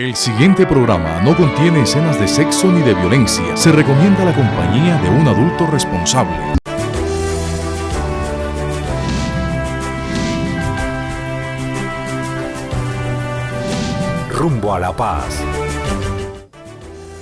El siguiente programa no contiene escenas de sexo ni de violencia. Se recomienda la compañía de un adulto responsable. Rumbo a la Paz.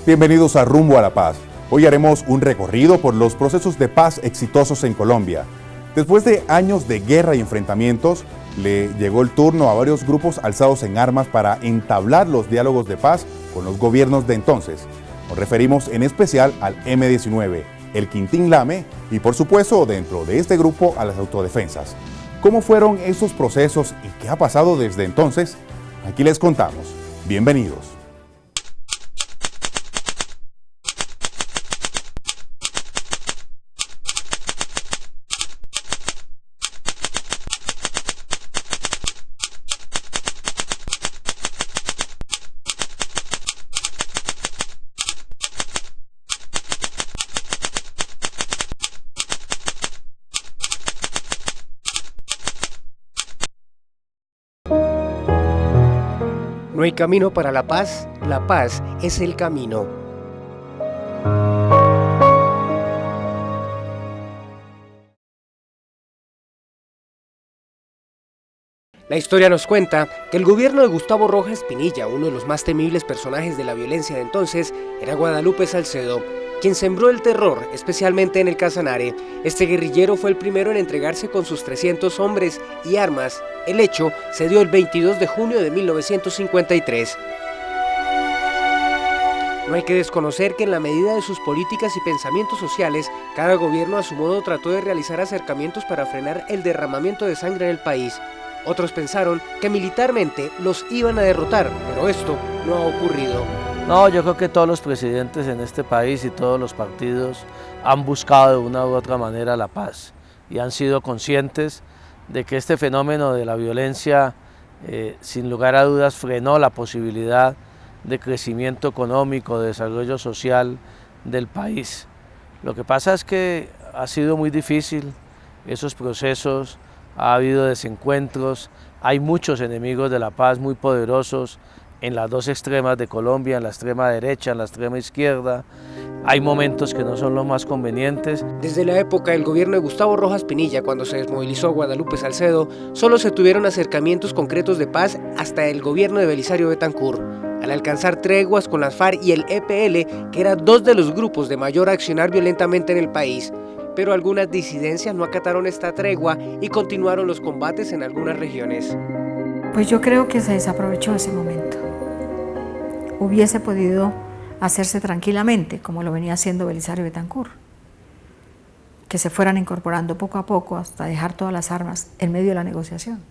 Bienvenidos a Rumbo a la Paz. Hoy haremos un recorrido por los procesos de paz exitosos en Colombia. Después de años de guerra y enfrentamientos, le llegó el turno a varios grupos alzados en armas para entablar los diálogos de paz con los gobiernos de entonces. Nos referimos en especial al M-19, el Quintín Lame y por supuesto dentro de este grupo a las autodefensas. ¿Cómo fueron esos procesos y qué ha pasado desde entonces? Aquí les contamos. Bienvenidos. No hay camino para la paz es el camino. La historia nos cuenta que el gobierno de Gustavo Rojas Pinilla, uno de los más temibles personajes de la violencia de entonces, era Guadalupe Salcedo, quien sembró el terror, especialmente en el Casanare. Este guerrillero fue el primero en entregarse con sus 300 hombres y armas. El hecho se dio el 22 de junio de 1953. No hay que desconocer que en la medida de sus políticas y pensamientos sociales, cada gobierno a su modo trató de realizar acercamientos para frenar el derramamiento de sangre en el país. Otros pensaron que militarmente los iban a derrotar, pero esto no ha ocurrido. No, yo creo que todos los presidentes en este país y todos los partidos han buscado de una u otra manera la paz y han sido conscientes de que este fenómeno de la violencia, sin lugar a dudas, frenó la posibilidad de crecimiento económico, de desarrollo social del país. Lo que pasa es que ha sido muy difícil esos procesos, ha habido desencuentros, hay muchos enemigos de la paz muy poderosos en las dos extremas de Colombia, en la extrema derecha, en la extrema izquierda. Hay momentos que no son los más convenientes. Desde la época del gobierno de Gustavo Rojas Pinilla, cuando se desmovilizó Guadalupe Salcedo, solo se tuvieron acercamientos concretos de paz hasta el gobierno de Belisario Betancur. Al alcanzar treguas con las FARC y el EPL, que eran dos de los grupos de mayor accionar violentamente en el país. Pero algunas disidencias no acataron esta tregua y continuaron los combates en algunas regiones. Pues yo creo que se desaprovechó ese momento. Hubiese podido hacerse tranquilamente, como lo venía haciendo Belisario Betancur, que se fueran incorporando poco a poco hasta dejar todas las armas en medio de la negociación.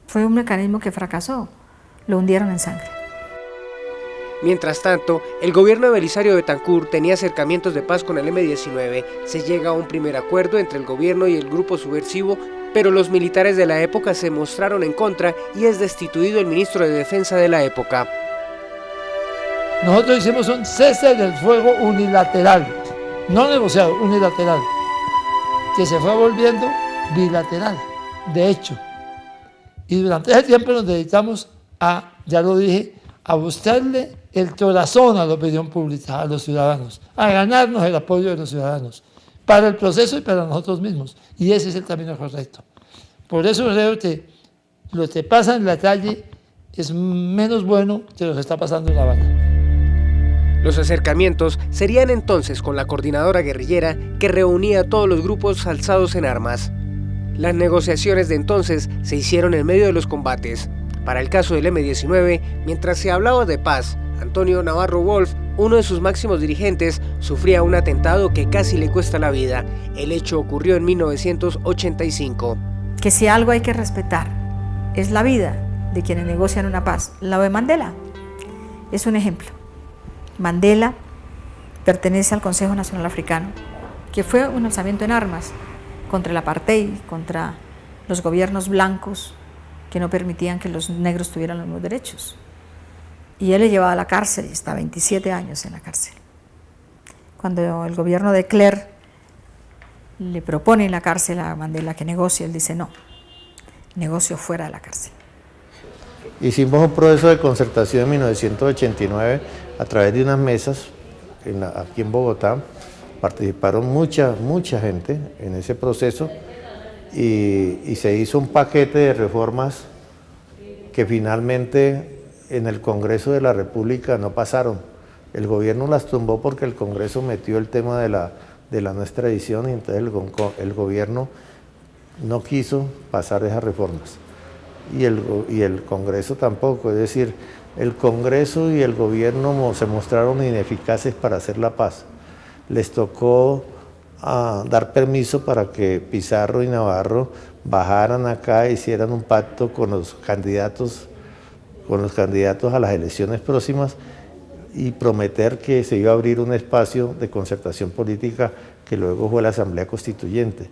Fue un mecanismo que fracasó, lo hundieron en sangre. Mientras tanto, el gobierno de Belisario Betancur tenía acercamientos de paz con el M-19, se llega a un primer acuerdo entre el gobierno y el grupo subversivo, pero los militares de la época se mostraron en contra y es destituido el ministro de Defensa de la época. Nosotros hicimos un cese del fuego unilateral, no negociado, unilateral, que se fue volviendo bilateral, de hecho. Y durante ese tiempo nos dedicamos a, ya lo dije, a buscarle el corazón a la opinión pública, a los ciudadanos, a ganarnos el apoyo de los ciudadanos, para el proceso y para nosotros mismos. Y ese es el camino correcto. Por eso creo que lo que pasa en la calle es menos bueno que lo que está pasando en La Habana. Los acercamientos serían entonces con la coordinadora guerrillera que reunía a todos los grupos alzados en armas. Las negociaciones de entonces se hicieron en medio de los combates. Para el caso del M-19, mientras se hablaba de paz, Antonio Navarro Wolf, uno de sus máximos dirigentes, sufría un atentado que casi le cuesta la vida. El hecho ocurrió en 1985. Que si algo hay que respetar es la vida de quienes negocian una paz. La de Mandela es un ejemplo. Mandela pertenece al Consejo Nacional Africano, que fue un alzamiento en armas contra el apartheid, contra los gobiernos blancos que no permitían que los negros tuvieran los mismos derechos. Y él le llevaba a la cárcel y está 27 años en la cárcel. Cuando el gobierno de Klerk le propone en la cárcel a Mandela que negocie, él dice no, negocio fuera de la cárcel. Hicimos un proceso de concertación en 1989 a través de unas mesas aquí en Bogotá. Participaron mucha gente en ese proceso y se hizo un paquete de reformas que finalmente en el Congreso de la República no pasaron. El gobierno las tumbó porque el Congreso metió el tema de la no extradición y entonces el gobierno no quiso pasar esas reformas. Y el Congreso tampoco, es decir, el Congreso y el gobierno se mostraron ineficaces para hacer la paz. Les tocó dar permiso para que Pizarro y Navarro bajaran acá e hicieran un pacto con los candidatos a las elecciones próximas y prometer que se iba a abrir un espacio de concertación política que luego fue la Asamblea Constituyente.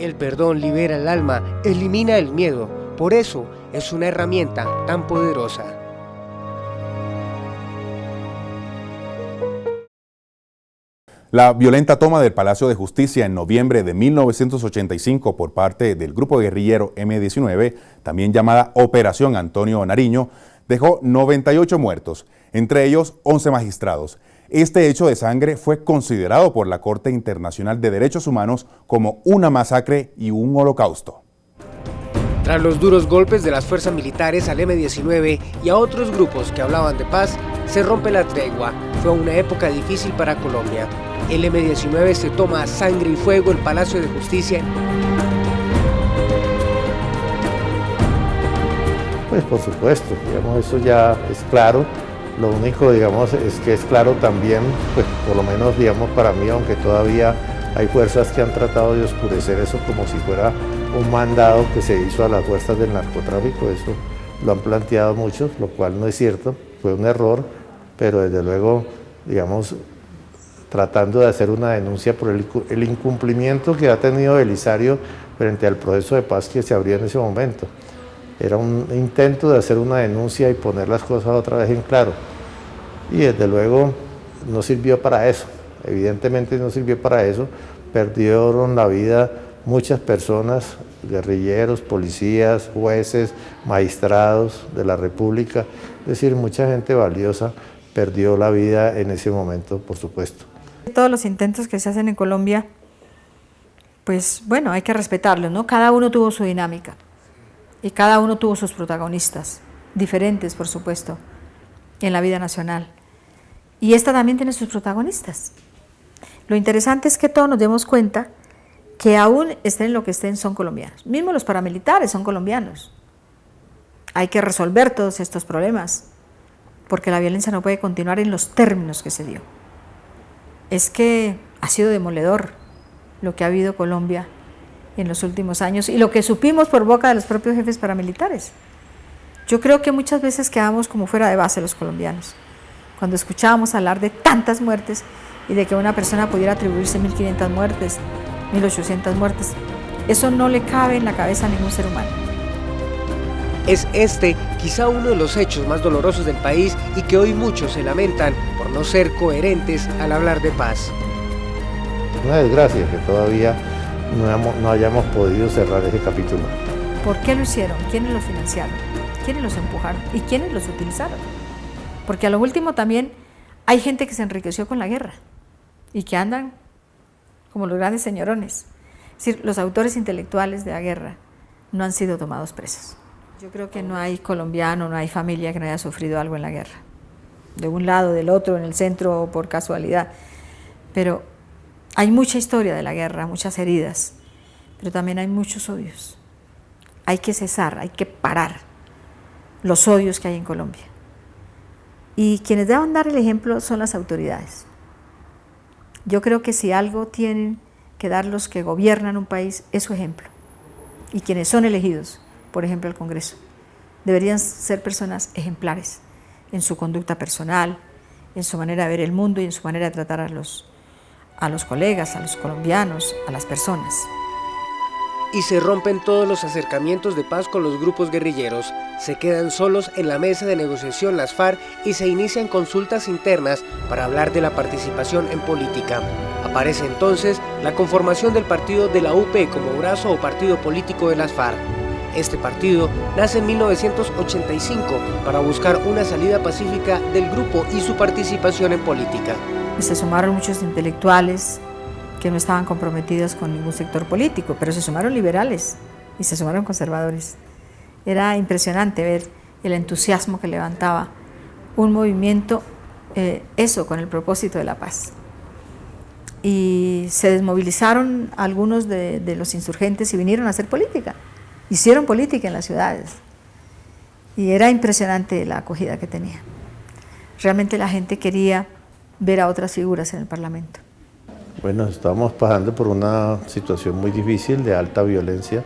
El perdón libera el alma, elimina el miedo, por eso es una herramienta tan poderosa. La violenta toma del Palacio de Justicia en noviembre de 1985 por parte del grupo guerrillero M-19, también llamada Operación Antonio Nariño, dejó 98 muertos, entre ellos 11 magistrados. Este hecho de sangre fue considerado por la Corte Internacional de Derechos Humanos como una masacre y un holocausto. Tras los duros golpes de las fuerzas militares al M-19 y a otros grupos que hablaban de paz, se rompe la tregua. Fue una época difícil para Colombia. El M-19 se toma a sangre y fuego el Palacio de Justicia. Pues por supuesto, digamos, eso ya es claro. Lo único, digamos, es que es claro también, pues por lo menos, digamos, para mí, aunque todavía hay fuerzas que han tratado de oscurecer eso como si fuera un mandado que se hizo a las fuerzas del narcotráfico, eso lo han planteado muchos, lo cual no es cierto, fue un error, pero desde luego, digamos, tratando de hacer una denuncia por el incumplimiento que ha tenido Belisario frente al proceso de paz que se abrió en ese momento. Era un intento de hacer una denuncia y poner las cosas otra vez en claro. Y desde luego no sirvió para eso, evidentemente no sirvió para eso. Perdieron la vida muchas personas, guerrilleros, policías, jueces, magistrados de la República. Es decir, mucha gente valiosa perdió la vida en ese momento, por supuesto. Todos los intentos que se hacen en Colombia, pues bueno, hay que respetarlos, ¿no? Cada uno tuvo su dinámica. Y cada uno tuvo sus protagonistas, diferentes por supuesto, en la vida nacional. Y esta también tiene sus protagonistas. Lo interesante es que todos nos demos cuenta que aún estén en lo que estén, son colombianos. Mismo los paramilitares son colombianos. Hay que resolver todos estos problemas, porque la violencia no puede continuar en los términos que se dio. Es que ha sido demoledor lo que ha habido Colombia en los últimos años y lo que supimos por boca de los propios jefes paramilitares. Yo creo que muchas veces quedamos como fuera de base los colombianos, cuando escuchábamos hablar de tantas muertes y de que una persona pudiera atribuirse 1.500 muertes, 1.800 muertes. Eso no le cabe en la cabeza a ningún ser humano. Es este quizá uno de los hechos más dolorosos del país y que hoy muchos se lamentan por no ser coherentes al hablar de paz. Una desgracia que todavía no hayamos podido cerrar ese capítulo. ¿Por qué lo hicieron? ¿Quiénes lo financiaron? ¿Quiénes los empujaron? ¿Y quiénes los utilizaron? Porque a lo último también hay gente que se enriqueció con la guerra y que andan como los grandes señorones. Es decir, los autores intelectuales de la guerra no han sido tomados presos. Yo creo que no hay colombiano, no hay familia que no haya sufrido algo en la guerra. De un lado, del otro, en el centro, por casualidad. Pero hay mucha historia de la guerra, muchas heridas, pero también hay muchos odios. Hay que cesar, hay que parar los odios que hay en Colombia. Y quienes deben dar el ejemplo son las autoridades. Yo creo que si algo tienen que dar los que gobiernan un país es su ejemplo. Y quienes son elegidos, por ejemplo el Congreso, deberían ser personas ejemplares en su conducta personal, en su manera de ver el mundo y en su manera de tratar a los colegas, a los colombianos, a las personas. Y se rompen todos los acercamientos de paz con los grupos guerrilleros. Se quedan solos en la mesa de negociación las FARC y se inician consultas internas para hablar de la participación en política. Aparece entonces la conformación del partido de la UP como brazo o partido político de las FARC. Este partido nace en 1985 para buscar una salida pacífica del grupo y su participación en política. Se sumaron muchos intelectuales que no estaban comprometidos con ningún sector político, pero se sumaron liberales y se sumaron conservadores. Era impresionante ver el entusiasmo que levantaba un movimiento, eso con el propósito de la paz. Y se desmovilizaron algunos de los insurgentes y vinieron a hacer política. Hicieron política en las ciudades. Y era impresionante la acogida que tenía. Realmente la gente quería ver a otras figuras en el Parlamento. Bueno, estábamos pasando por una situación muy difícil de alta violencia.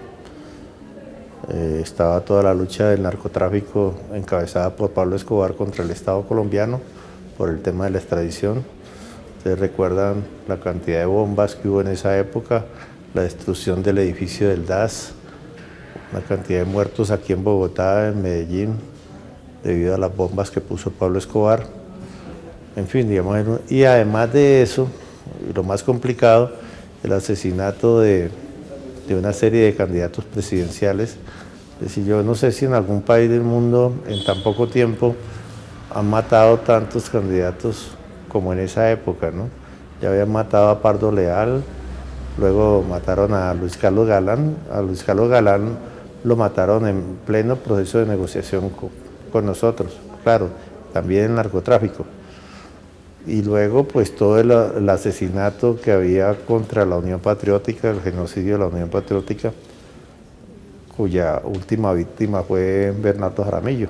Estaba toda la lucha del narcotráfico encabezada por Pablo Escobar contra el Estado colombiano por el tema de la extradición. Ustedes recuerdan la cantidad de bombas que hubo en esa época, la destrucción del edificio del DAS, la cantidad de muertos aquí en Bogotá, en Medellín, debido a las bombas que puso Pablo Escobar. En fin, digamos, y además de eso, lo más complicado, el asesinato de una serie de candidatos presidenciales. Es decir, yo no sé si en algún país del mundo en tan poco tiempo han matado tantos candidatos como en esa época, ¿no? Ya habían matado a Pardo Leal, luego mataron a Luis Carlos Galán. A Luis Carlos Galán lo mataron en pleno proceso de negociación con nosotros, claro, también el narcotráfico. Y luego pues todo el asesinato que había contra la Unión Patriótica, el genocidio de la Unión Patriótica, cuya última víctima fue Bernardo Jaramillo,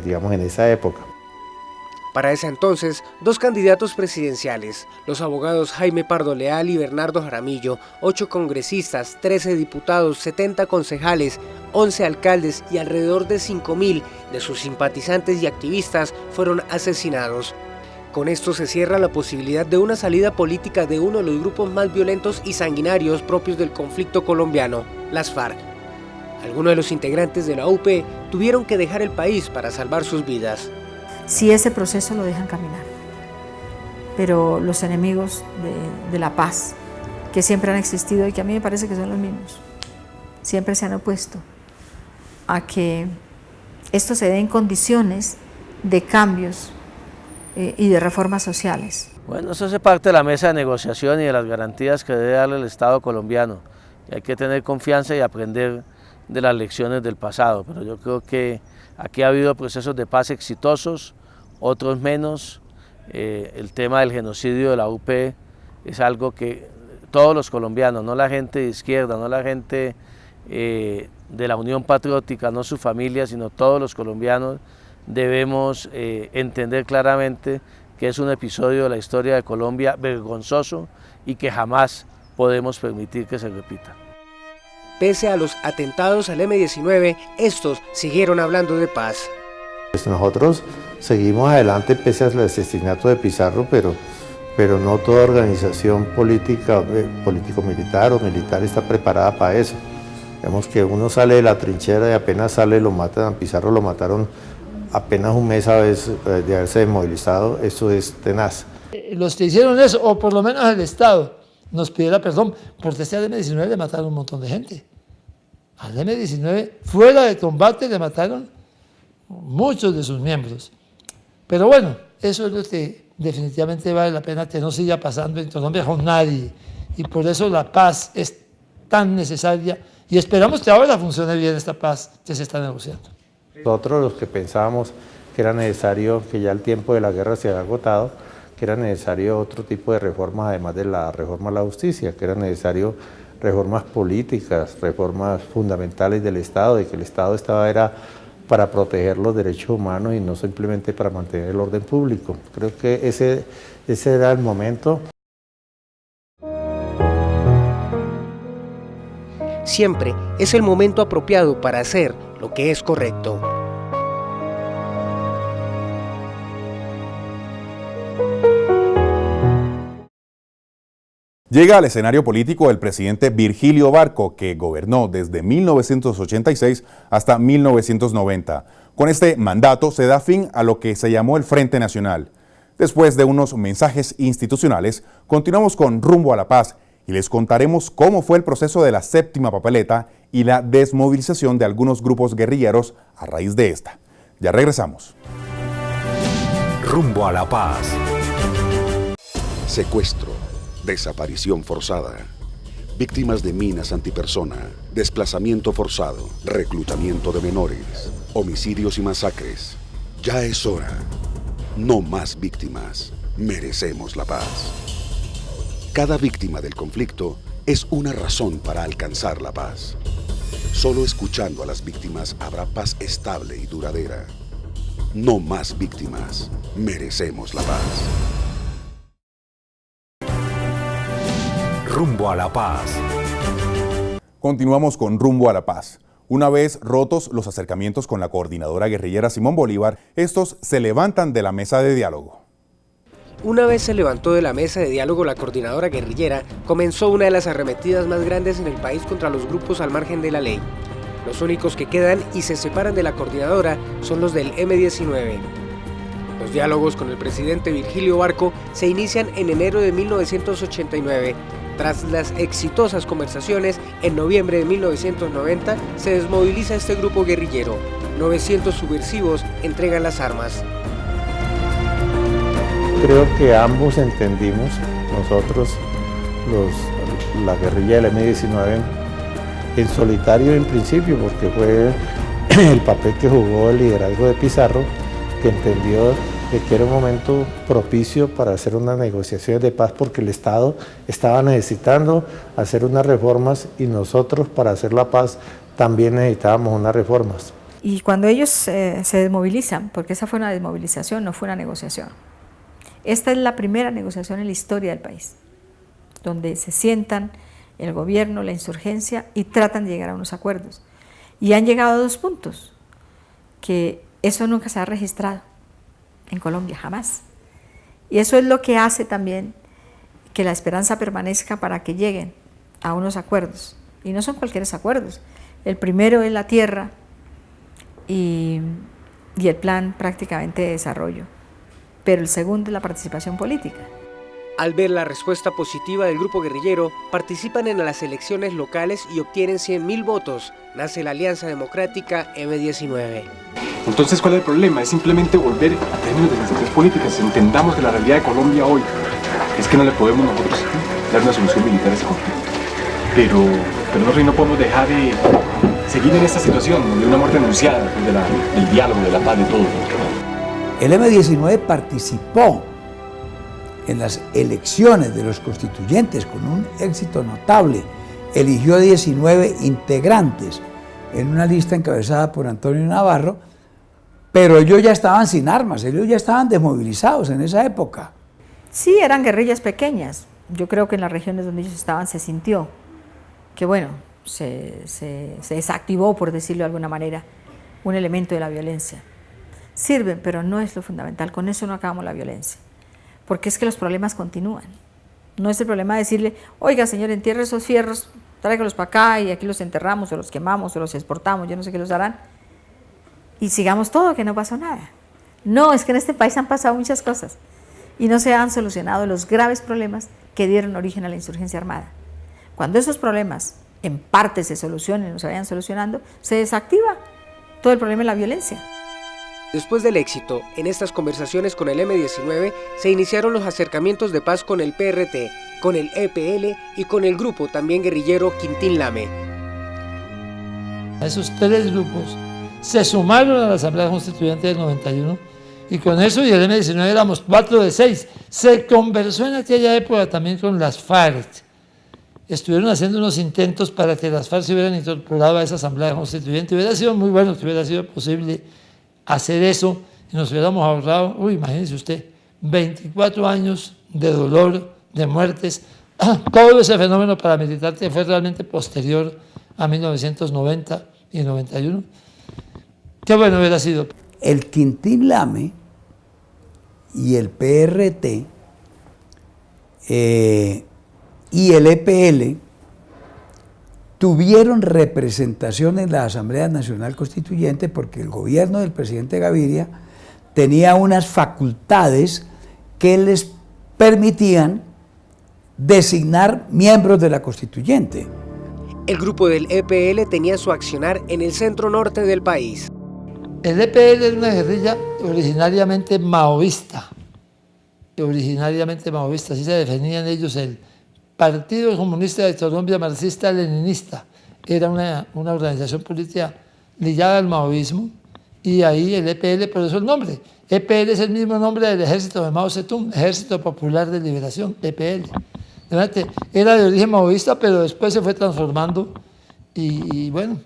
digamos en esa época. Para ese entonces, dos candidatos presidenciales, los abogados Jaime Pardo Leal y Bernardo Jaramillo, 8 congresistas, 13 diputados, 70 concejales, 11 alcaldes y alrededor de 5.000 de sus simpatizantes y activistas fueron asesinados. Con esto se cierra la posibilidad de una salida política de uno de los grupos más violentos y sanguinarios propios del conflicto colombiano, las FARC. Algunos de los integrantes de la UP tuvieron que dejar el país para salvar sus vidas. Si ese proceso lo dejan caminar. Pero los enemigos de la paz, que siempre han existido y que a mí me parece que son los mismos, siempre se han opuesto a que esto se dé en condiciones de cambios y de reformas sociales. Bueno, eso hace parte de la mesa de negociación y de las garantías que debe darle el Estado colombiano. Y hay que tener confianza y aprender de las lecciones del pasado, pero yo creo que aquí ha habido procesos de paz exitosos, otros menos. El tema del genocidio de la UP es algo que todos los colombianos, no la gente de izquierda, no la gente de la Unión Patriótica, no sus familias, sino todos los colombianos debemos entender claramente que es un episodio de la historia de Colombia vergonzoso y que jamás podemos permitir que se repita. Pese a los atentados al M-19, estos siguieron hablando de paz. Pues nosotros seguimos adelante pese al asesinato de Pizarro, pero no toda organización política, político-militar o militar está preparada para eso. Vemos que uno sale de la trinchera y apenas sale lo matan, a Pizarro lo mataron apenas un mes de haberse desmovilizado, eso es tenaz. Los que hicieron eso, o por lo menos el Estado, nos pidiera perdón, porque este M-19 le mataron un montón de gente. Al M-19, fuera de combate, le mataron muchos de sus miembros. Pero bueno, eso es lo que definitivamente vale la pena que no siga pasando en Colombia con nadie. Y por eso la paz es tan necesaria y esperamos que ahora funcione bien esta paz que se está negociando. Nosotros los que pensábamos que era necesario, que ya el tiempo de la guerra se había agotado, que era necesario otro tipo de reformas, además de la reforma a la justicia, que era necesario reformas políticas, reformas fundamentales del Estado, y que el Estado era para proteger los derechos humanos y no simplemente para mantener el orden público. Creo que ese era el momento. Siempre es el momento apropiado para hacer lo que es correcto. Llega al escenario político el presidente Virgilio Barco, que gobernó desde 1986 hasta 1990. Con este mandato se da fin a lo que se llamó el Frente Nacional. Después de unos mensajes institucionales, continuamos con Rumbo a la Paz y les contaremos cómo fue el proceso de la séptima papeleta y la desmovilización de algunos grupos guerrilleros a raíz de esta. Ya regresamos. Rumbo a la paz. Secuestro, desaparición forzada, víctimas de minas antipersona, desplazamiento forzado, reclutamiento de menores, homicidios y masacres. Ya es hora. No más víctimas. Merecemos la paz. Cada víctima del conflicto es una razón para alcanzar la paz. Solo escuchando a las víctimas habrá paz estable y duradera. No más víctimas. Merecemos la paz. Rumbo a la paz. Continuamos con Rumbo a la Paz. Una vez rotos los acercamientos con la coordinadora guerrillera Simón Bolívar, estos se levantan de la mesa de diálogo. Una vez se levantó de la mesa de diálogo la coordinadora guerrillera, comenzó una de las arremetidas más grandes en el país contra los grupos al margen de la ley. Los únicos que quedan y se separan de la coordinadora son los del M-19. Los diálogos con el presidente Virgilio Barco se inician en enero de 1989. Tras las exitosas conversaciones, en noviembre de 1990 se desmoviliza este grupo guerrillero. 900 subversivos entregan las armas. Creo que ambos entendimos, nosotros, la guerrilla del M-19, en solitario en principio, porque fue el papel que jugó el liderazgo de Pizarro, que entendió de que era un momento propicio para hacer unas negociaciones de paz, porque el Estado estaba necesitando hacer unas reformas y nosotros, para hacer la paz, también necesitábamos unas reformas. Y cuando ellos se desmovilizan, porque esa fue una desmovilización, no fue una negociación. Esta es la primera negociación en la historia del país, donde se sientan el gobierno, la insurgencia y tratan de llegar a unos acuerdos. Y han llegado a 2 puntos, que eso nunca se ha registrado en Colombia, jamás. Y eso es lo que hace también que la esperanza permanezca para que lleguen a unos acuerdos. Y no son cualquier acuerdos. El primero es la tierra y el plan prácticamente de desarrollo. Pero el segundo es la participación política. Al ver la respuesta positiva del grupo guerrillero, participan en las elecciones locales y obtienen 100.000 votos. Nace la Alianza Democrática M-19. Entonces, ¿cuál es el problema? Es simplemente volver a términos de sensaciones políticas. Entendamos que la realidad de Colombia hoy es que no le podemos nosotros dar una solución militar a ese conflicto. Pero nosotros no podemos dejar de seguir en esta situación de una muerte anunciada, del diálogo, de la paz, de todo. El M-19 participó en las elecciones de los constituyentes con un éxito notable. Eligió 19 integrantes en una lista encabezada por Antonio Navarro, pero ellos ya estaban sin armas, ellos ya estaban desmovilizados en esa época. Sí, eran guerrillas pequeñas. Yo creo que en las regiones donde ellos estaban se sintió que, bueno, se desactivó, por decirlo de alguna manera, un elemento de la violencia. Sirven, pero no es lo fundamental. Con eso no acabamos la violencia. Porque es que los problemas continúan. No es el problema decirle, oiga, señor, entierre esos fierros, tráigalos para acá y aquí los enterramos, o los quemamos, o los exportamos, yo no sé qué los harán. Y sigamos todo, que no pasó nada. No, es que en este país han pasado muchas cosas y no se han solucionado los graves problemas que dieron origen a la insurgencia armada. Cuando esos problemas en parte se solucionen o se vayan solucionando, se desactiva todo el problema de la violencia. Después del éxito en estas conversaciones con el M-19, se iniciaron los acercamientos de paz con el PRT, con el EPL y con el grupo también guerrillero Quintín Lame. Esos 3 grupos se sumaron a la Asamblea Constituyente del 91 y con eso y el M-19 éramos 4 de 6. Se conversó en aquella época también con las FARC. Estuvieron haciendo unos intentos para que las FARC se hubieran incorporado a esa Asamblea Constituyente. Hubiera sido muy bueno que hubiera sido posible hacer eso y nos hubiéramos ahorrado, imagínese usted, 24 años de dolor, de muertes, todo ese fenómeno paramilitar que fue realmente posterior a 1990 y 91. Qué bueno hubiera sido. El Quintín Lame y el PRT y el EPL tuvieron representación en la Asamblea Nacional Constituyente porque el gobierno del presidente Gaviria tenía unas facultades que les permitían designar miembros de la Constituyente. El grupo del EPL tenía su accionar en el centro norte del país. El EPL era una guerrilla originariamente maoísta. Así se definían ellos, el Partido Comunista de Colombia Marxista-Leninista. Era una organización política ligada al maoísmo, y ahí el EPL, por eso el nombre. EPL es el mismo nombre del ejército de Mao Zedong, Ejército Popular de Liberación, EPL. Era de origen maoísta, pero después se fue transformando y bueno,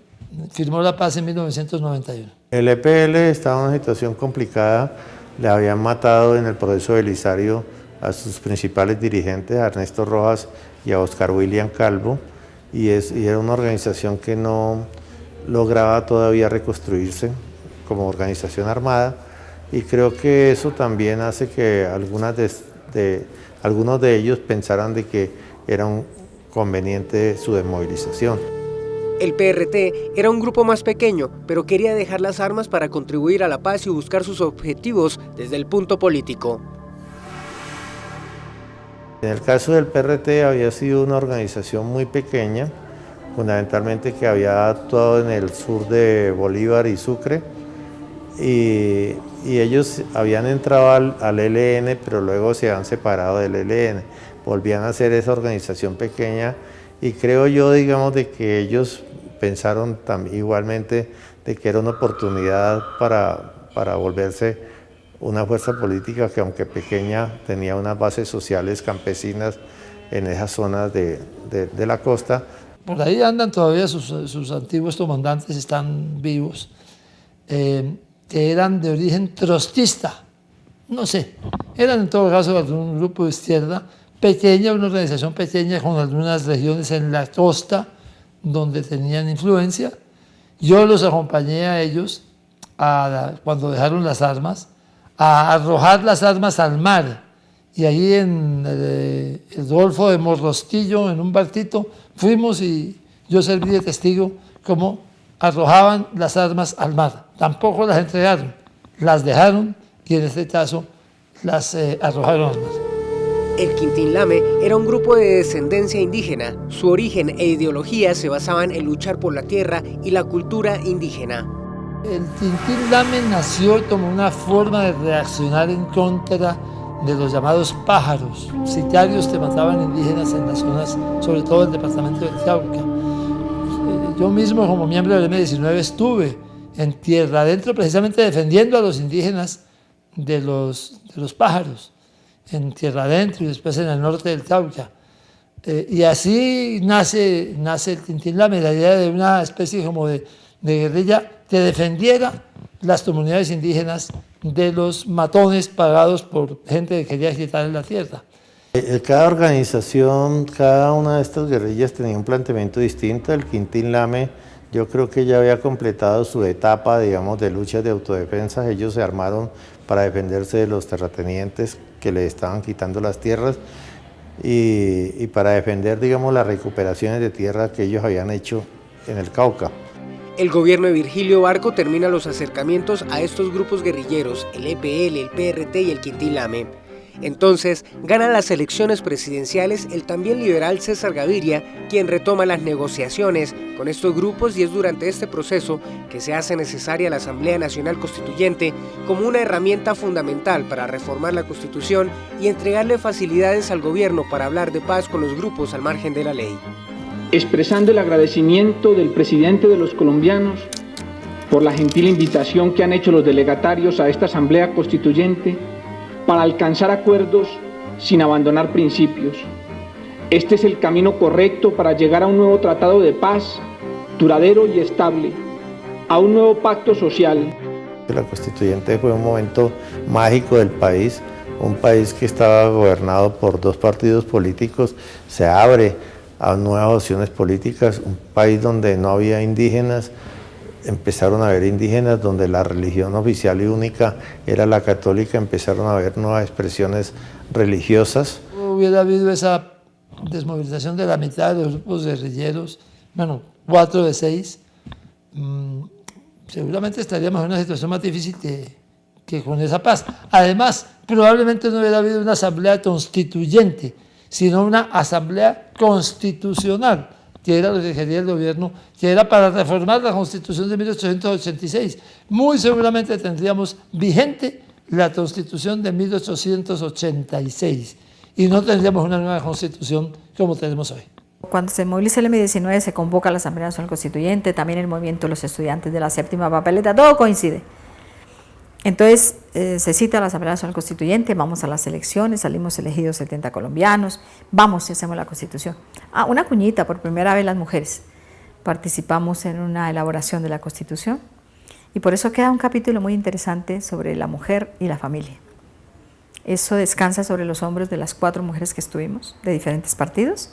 firmó la paz en 1991. El EPL estaba en una situación complicada. Le habían matado en el proceso Belisario a sus principales dirigentes, a Ernesto Rojas y a Oscar William Calvo, y era una organización que no lograba todavía reconstruirse como organización armada, y creo que eso también hace que algunos de ellos pensaran de que era un conveniente su desmovilización. El PRT era un grupo más pequeño, pero quería dejar las armas para contribuir a la paz y buscar sus objetivos desde el punto político. En el caso del PRT había sido una organización muy pequeña, fundamentalmente que había actuado en el sur de Bolívar y Sucre, y ellos habían entrado al ELN, pero luego se han separado del ELN, volvían a ser esa organización pequeña, y creo yo, digamos, de que ellos pensaron igualmente de que era una oportunidad para volverse una fuerza política que, aunque pequeña, tenía unas bases sociales campesinas en esas zonas de la costa. Por ahí andan todavía sus antiguos comandantes, están vivos, que eran de origen trotskista, no sé, eran en todo caso un grupo de izquierda pequeña, una organización pequeña con algunas regiones en la costa donde tenían influencia. Yo los acompañé a ellos cuando dejaron las armas, a arrojar las armas al mar, y ahí en el Golfo de Morrosquillo, en un barquito, fuimos y yo serví de testigo cómo arrojaban las armas al mar. Tampoco las entregaron, las dejaron, y en este caso las arrojaron al mar. El Quintín Lame era un grupo de descendencia indígena. Su origen e ideología se basaban en luchar por la tierra y la cultura indígena. El Quintín Lame nació como una forma de reaccionar en contra de los llamados pájaros, sicarios que mataban indígenas en las zonas, sobre todo el departamento de Cauca. Yo mismo, como miembro del M-19, estuve en tierra adentro precisamente defendiendo a los indígenas de los pájaros, en tierra adentro y después en el norte del Cauca. Y así nace el Quintín Lame, la idea de una especie como de guerrilla que defendiera las comunidades indígenas de los matones pagados por gente que quería quitarle la tierra. Cada organización, cada una de estas guerrillas tenía un planteamiento distinto. El Quintín Lame, yo creo que ya había completado su etapa, digamos, de lucha de autodefensa. Ellos se armaron para defenderse de los terratenientes que le estaban quitando las tierras y para defender, digamos, las recuperaciones de tierra que ellos habían hecho en el Cauca. El gobierno de Virgilio Barco termina los acercamientos a estos grupos guerrilleros, el EPL, el PRT y el Quintín Lame. Entonces, gana las elecciones presidenciales el también liberal César Gaviria, quien retoma las negociaciones con estos grupos, y es durante este proceso que se hace necesaria la Asamblea Nacional Constituyente como una herramienta fundamental para reformar la Constitución y entregarle facilidades al gobierno para hablar de paz con los grupos al margen de la ley. Expresando el agradecimiento del presidente de los colombianos por la gentil invitación que han hecho los delegatarios a esta Asamblea Constituyente para alcanzar acuerdos sin abandonar principios. Este es el camino correcto para llegar a un nuevo tratado de paz, duradero y estable, a un nuevo pacto social. La Constituyente fue un momento mágico del país, un país que estaba gobernado por dos partidos políticos, se abre a nuevas opciones políticas, un país donde no había indígenas, empezaron a haber indígenas, donde la religión oficial y única era la católica, empezaron a haber nuevas expresiones religiosas. Hubiera habido esa desmovilización de la mitad de los grupos guerrilleros, bueno, 4 de 6, seguramente estaríamos en una situación más difícil que con esa paz. Además, probablemente no hubiera habido una asamblea constituyente, sino una asamblea constitucional que era lo que quería el gobierno, que era para reformar la Constitución de 1886. Muy seguramente tendríamos vigente la Constitución de 1886 y no tendríamos una nueva Constitución como tenemos hoy. Cuando se moviliza el M-19 se convoca a la Asamblea Nacional Constituyente, también el movimiento de los estudiantes de la séptima papeleta, todo coincide. Entonces se cita a la Asamblea Nacional Constituyente, vamos a las elecciones, salimos elegidos 70 colombianos, vamos y hacemos la Constitución. Una cuñita, por primera vez las mujeres participamos en una elaboración de la Constitución y por eso queda un capítulo muy interesante sobre la mujer y la familia. Eso descansa sobre los hombros de las 4 mujeres que estuvimos, de diferentes partidos,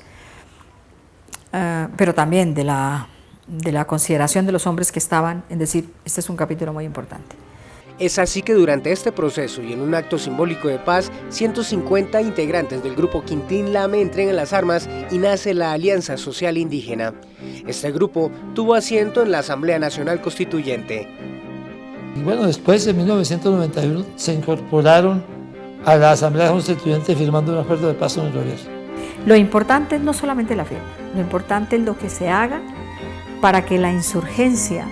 pero también de la consideración de los hombres que estaban, en decir, este es un capítulo muy importante. Es así que durante este proceso y en un acto simbólico de paz, 150 integrantes del grupo Quintín Lame entregan las armas y nace la Alianza Social Indígena. Este grupo tuvo asiento en la Asamblea Nacional Constituyente. Y bueno, después en 1991 se incorporaron a la Asamblea Constituyente firmando un acuerdo de paz con el gobierno. Lo importante es no solamente la firma, lo importante es lo que se haga para que la insurgencia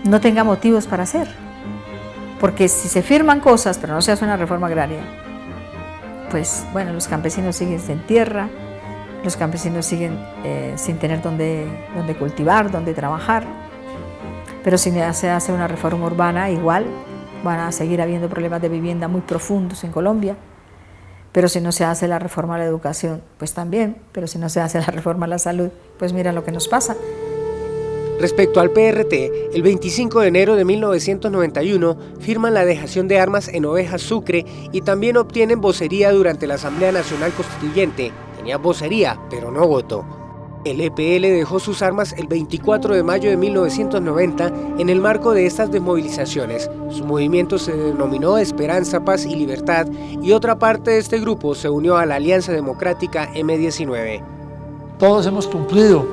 no tenga motivos para hacer. Porque si se firman cosas, pero no se hace una reforma agraria, pues bueno, los campesinos siguen sin tierra, los campesinos siguen sin tener donde cultivar, donde trabajar. Pero si se hace una reforma urbana, igual van a seguir habiendo problemas de vivienda muy profundos en Colombia. Pero si no se hace la reforma a la educación, pues también. Pero si no se hace la reforma a la salud, pues mira lo que nos pasa. Respecto al PRT, el 25 de enero de 1991 firman la dejación de armas en Ovejas, Sucre y también obtienen vocería durante la Asamblea Nacional Constituyente. Tenía vocería, pero no voto. El EPL dejó sus armas el 24 de mayo de 1990 en el marco de estas desmovilizaciones. Su movimiento se denominó Esperanza, Paz y Libertad y otra parte de este grupo se unió a la Alianza Democrática M-19. Todos hemos cumplido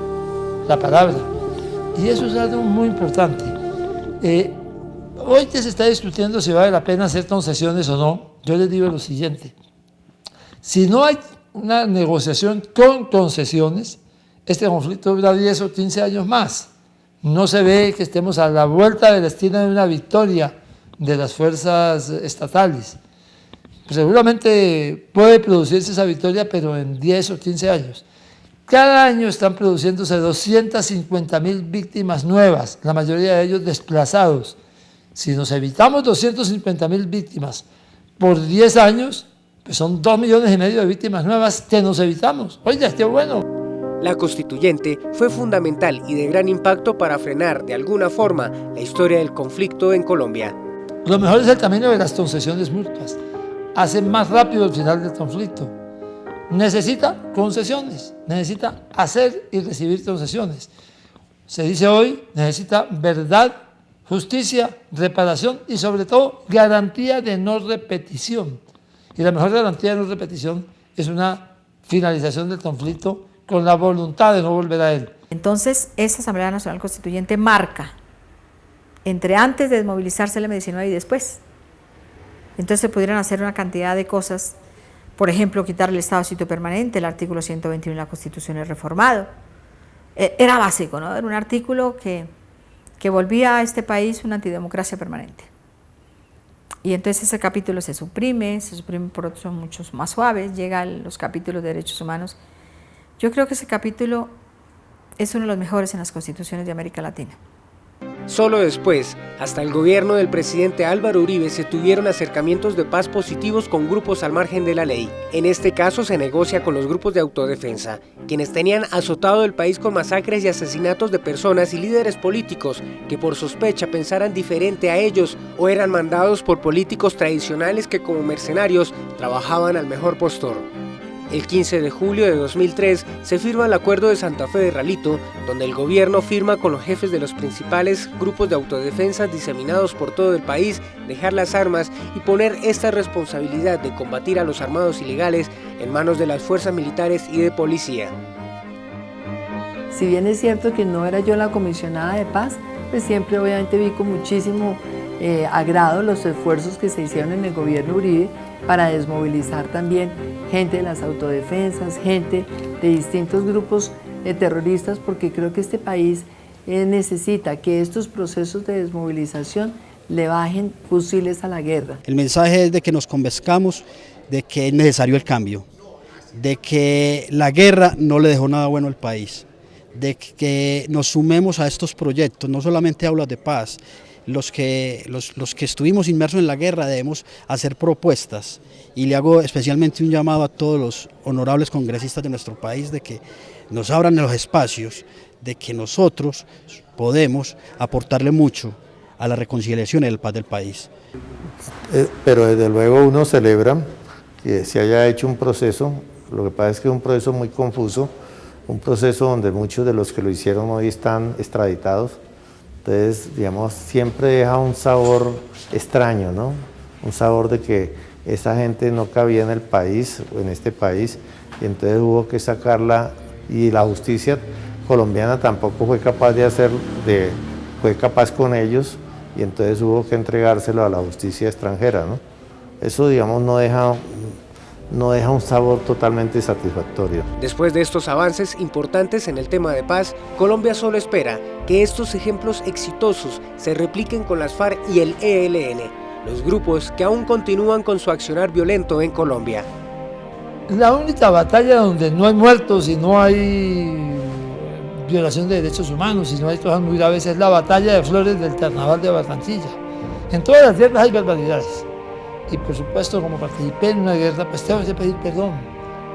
la palabra. Y eso es algo muy importante. Hoy que se está discutiendo si vale la pena hacer concesiones o no, yo les digo lo siguiente. Si no hay una negociación con concesiones, este conflicto dura 10 o 15 años más. No se ve que estemos a la vuelta de la esquina de una victoria de las fuerzas estatales. Seguramente puede producirse esa victoria, pero en 10 o 15 años. Cada año están produciéndose 250.000 víctimas nuevas, la mayoría de ellos desplazados. Si nos evitamos 250.000 víctimas por 10 años, pues son 2,5 millones de víctimas nuevas que nos evitamos. Oiga, qué bueno. La Constituyente fue fundamental y de gran impacto para frenar de alguna forma la historia del conflicto en Colombia. Lo mejor es el camino de las concesiones mutuas. Hace más rápido el final del conflicto. Necesita concesiones, necesita hacer y recibir concesiones. Se dice hoy, necesita verdad, justicia, reparación y sobre todo garantía de no repetición. Y la mejor garantía de no repetición es una finalización del conflicto con la voluntad de no volver a él. Entonces, esa Asamblea Nacional Constituyente marca entre antes de desmovilizarse el M-19 y después. Entonces se pudieran hacer una cantidad de cosas. Por ejemplo, quitar el estado de sitio permanente, el artículo 121 de la Constitución es reformado. Era básico, ¿no? Era un artículo que volvía a este país una antidemocracia permanente. Y entonces ese capítulo se suprime por otros muchos más suaves, llegan los capítulos de derechos humanos. Yo creo que ese capítulo es uno de los mejores en las constituciones de América Latina. Solo después, hasta el gobierno del presidente Álvaro Uribe se tuvieron acercamientos de paz positivos con grupos al margen de la ley. En este caso se negocia con los grupos de autodefensa, quienes tenían azotado el país con masacres y asesinatos de personas y líderes políticos que por sospecha pensaran diferente a ellos o eran mandados por políticos tradicionales que como mercenarios trabajaban al mejor postor. El 15 de julio de 2003 se firma el Acuerdo de Santa Fe de Ralito, donde el gobierno firma con los jefes de los principales grupos de autodefensa diseminados por todo el país dejar las armas y poner esta responsabilidad de combatir a los armados ilegales en manos de las fuerzas militares y de policía. Si bien es cierto que no era yo la comisionada de paz, pues siempre obviamente vi con muchísimo agrado los esfuerzos que se hicieron en el gobierno Uribe para desmovilizar también gente de las autodefensas, gente de distintos grupos terroristas, porque creo que este país necesita que estos procesos de desmovilización le bajen fusiles a la guerra. El mensaje es de que nos convenzcamos de que es necesario el cambio, de que la guerra no le dejó nada bueno al país, de que nos sumemos a estos proyectos, no solamente aulas de paz. Los que estuvimos inmersos en la guerra debemos hacer propuestas, y le hago especialmente un llamado a todos los honorables congresistas de nuestro país de que nos abran los espacios, de que nosotros podemos aportarle mucho a la reconciliación y la paz del país. Pero desde luego uno celebra que se haya hecho un proceso, lo que pasa es que es un proceso muy confuso, un proceso donde muchos de los que lo hicieron hoy están extraditados. Entonces, digamos, siempre deja un sabor extraño, ¿no? Un sabor de que esa gente no cabía en el país, o en este país, y entonces hubo que sacarla, y la justicia colombiana tampoco fue capaz fue capaz con ellos, y entonces hubo que entregárselo a la justicia extranjera, ¿no? Eso, digamos, no deja un sabor totalmente satisfactorio. Después de estos avances importantes en el tema de paz, Colombia solo espera que estos ejemplos exitosos se repliquen con las FARC y el ELN, los grupos que aún continúan con su accionar violento en Colombia. La única batalla donde no hay muertos y no hay violación de derechos humanos y no hay cosas muy graves es la batalla de Flores del Carnaval de Barranquilla. En todas las guerras hay barbaridades. Y por supuesto, como participé en una guerra, pues tengo que pedir perdón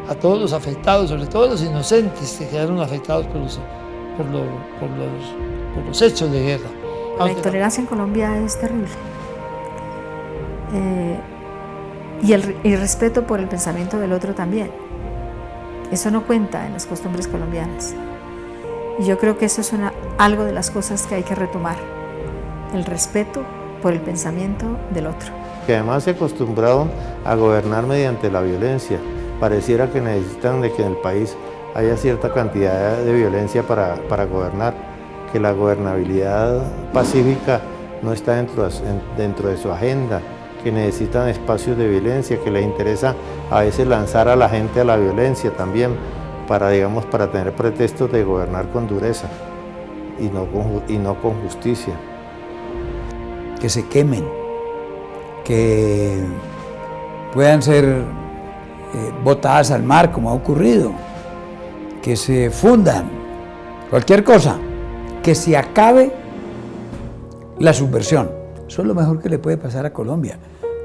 a todos los afectados, sobre todo los inocentes que quedaron afectados por los hechos de guerra. La intolerancia en Colombia es terrible. Y el irrespeto por el pensamiento del otro también. Eso no cuenta en las costumbres colombianas. Y yo creo que eso es algo de las cosas que hay que retomar. El respeto por el pensamiento del otro. Que además se acostumbraron a gobernar mediante la violencia. Pareciera que necesitan de que en el país haya cierta cantidad de violencia para gobernar, que la gobernabilidad pacífica no está dentro de su agenda, que necesitan espacios de violencia, que les interesa a veces lanzar a la gente a la violencia también, para tener pretextos de gobernar con dureza y no con justicia. Que se quemen, que puedan ser botadas al mar, como ha ocurrido, que se fundan, cualquier cosa, que se acabe la subversión. Eso es lo mejor que le puede pasar a Colombia.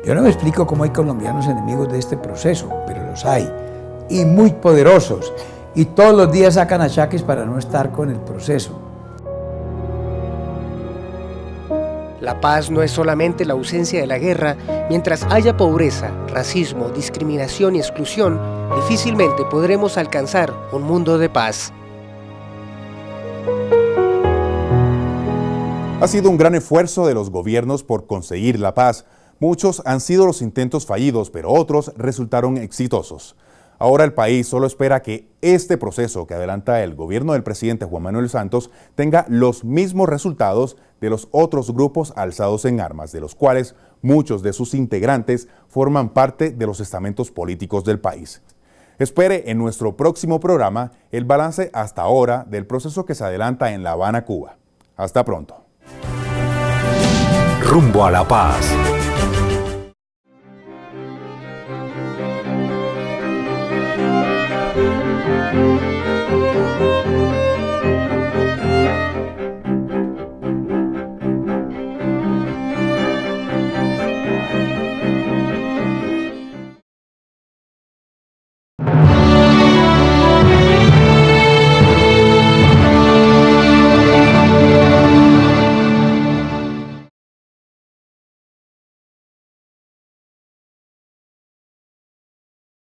Yo no me explico cómo hay colombianos enemigos de este proceso, pero los hay, y muy poderosos, y todos los días sacan achaques para no estar con el proceso. La paz no es solamente la ausencia de la guerra. Mientras haya pobreza, racismo, discriminación y exclusión, difícilmente podremos alcanzar un mundo de paz. Ha sido un gran esfuerzo de los gobiernos por conseguir la paz. Muchos han sido los intentos fallidos, pero otros resultaron exitosos. Ahora el país solo espera que este proceso que adelanta el gobierno del presidente Juan Manuel Santos tenga los mismos resultados de los otros grupos alzados en armas, de los cuales muchos de sus integrantes forman parte de los estamentos políticos del país. Espere en nuestro próximo programa el balance hasta ahora del proceso que se adelanta en La Habana, Cuba. Hasta pronto. Rumbo a la paz.